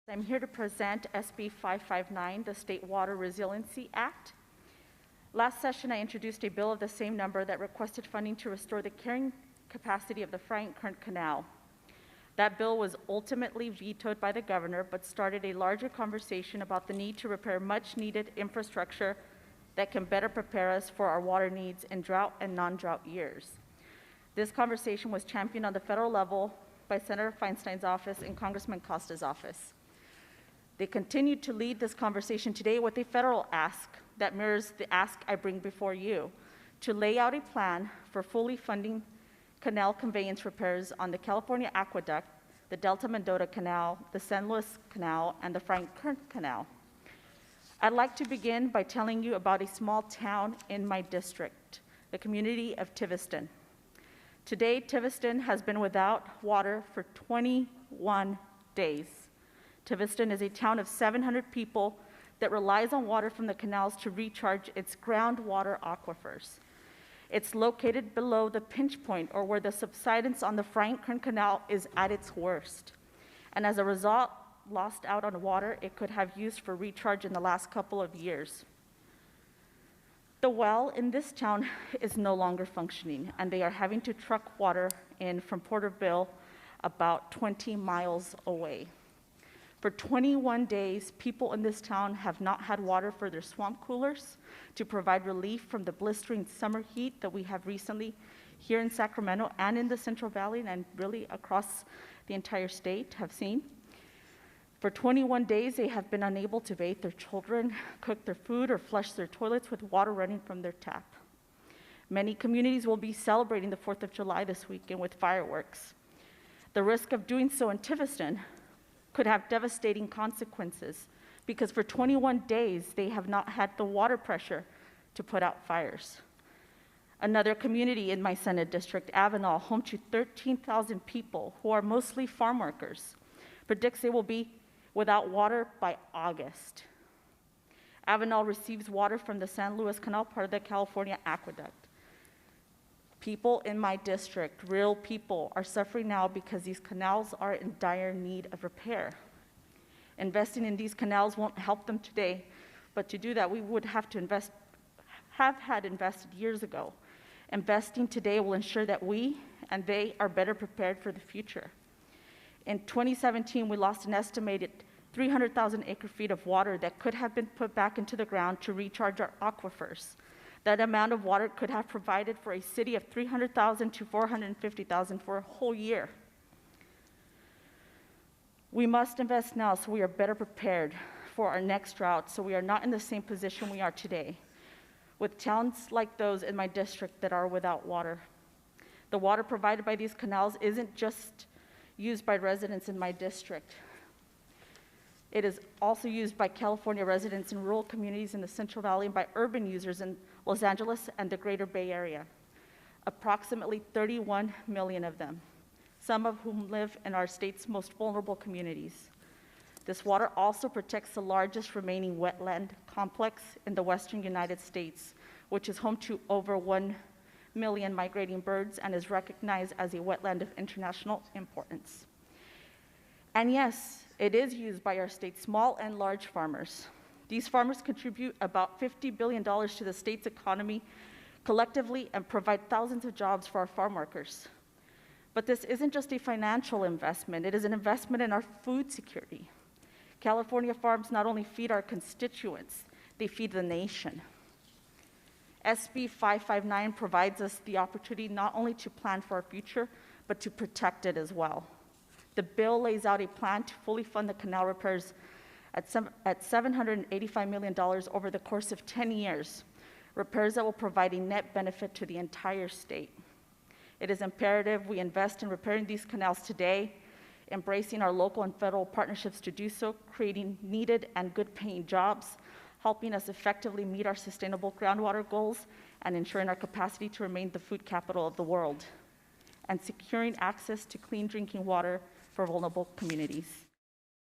I'm here to present SB 559, the State Water Resiliency Act. Last session, I introduced a bill of the same number that requested funding to restore the carrying capacity of the Frank Kern Canal. That bill was ultimately vetoed by the governor, but started a larger conversation about the need to repair much-needed infrastructure that can better prepare us for our water needs in drought and non-drought years. This conversation was championed on the federal level by Senator Feinstein's office and Congressman Costa's office. They continued to lead this conversation today with a federal ask that mirrors the ask I bring before you, to lay out a plan for fully funding canal conveyance repairs on the California Aqueduct, the Delta Mendota Canal, the San Luis Canal, and the Frank Kern Canal. I'd like to begin by telling you about a small town in my district, the community of Tiviston. Today, Tiviston has been without water for 21 days. Tiviston is a town of 700 people that relies on water from the canals to recharge its groundwater aquifers. It's located below the pinch point, or where the subsidence on the Frank Kern Canal is at its worst. And as a result, lost out on water it could have used for recharge in the last couple of years. The well in this town is no longer functioning, and they are having to truck water in from Porterville, about 20 miles away. For 21 days, people in this town have not had water for their swamp coolers to provide relief from the blistering summer heat that we have recently here in Sacramento and in the Central Valley and really across the entire state have seen. For 21 days, they have been unable to bathe their children, cook their food, or flush their toilets with water running from their tap. Many communities will be celebrating the 4th of July this weekend with fireworks. The risk of doing so in Tiviston could have devastating consequences, because for 21 days they have not had the water pressure to put out fires. Another community in my Senate district, Avenal, home to 13,000 people who are mostly farm workers, predicts they will be without water by August. Avenal receives water from the San Luis Canal, part of the California Aqueduct. People in my district, real people, are suffering now because these canals are in dire need of repair. Investing in these canals won't help them today, but to do that, we would have to had invested years ago. Investing today will ensure that we and they are better prepared for the future. In 2017, we lost an estimated 300,000 acre-feet of water that could have been put back into the ground to recharge our aquifers. That amount of water could have provided for a city of 300,000 to 450,000 for a whole year. We must invest now so we are better prepared for our next drought, so we are not in the same position we are today, with towns like those in my district that are without water. The water provided by these canals isn't just used by residents in my district. It is also used by California residents in rural communities in the Central Valley and by urban users in Los Angeles and the Greater Bay Area, approximately 31 million of them, some of whom live in our state's most vulnerable communities. This water also protects the largest remaining wetland complex in the western United States, which is home to over 1 million migrating birds and is recognized as a wetland of international importance. And yes, it is used by our state's small and large farmers. These farmers contribute about $50 billion to the state's economy collectively and provide thousands of jobs for our farm workers. But this isn't just a financial investment, it is an investment in our food security. California farms not only feed our constituents, they feed the nation. SB 559 provides us the opportunity not only to plan for our future, but to protect it as well. The bill lays out a plan to fully fund the canal repairs at $785 million over the course of 10 years, repairs that will provide a net benefit to the entire state. It is imperative we invest in repairing these canals today, embracing our local and federal partnerships to do so, creating needed and good-paying jobs, helping us effectively meet our sustainable groundwater goals, and ensuring our capacity to remain the food capital of the world, and securing access to clean drinking water for vulnerable communities.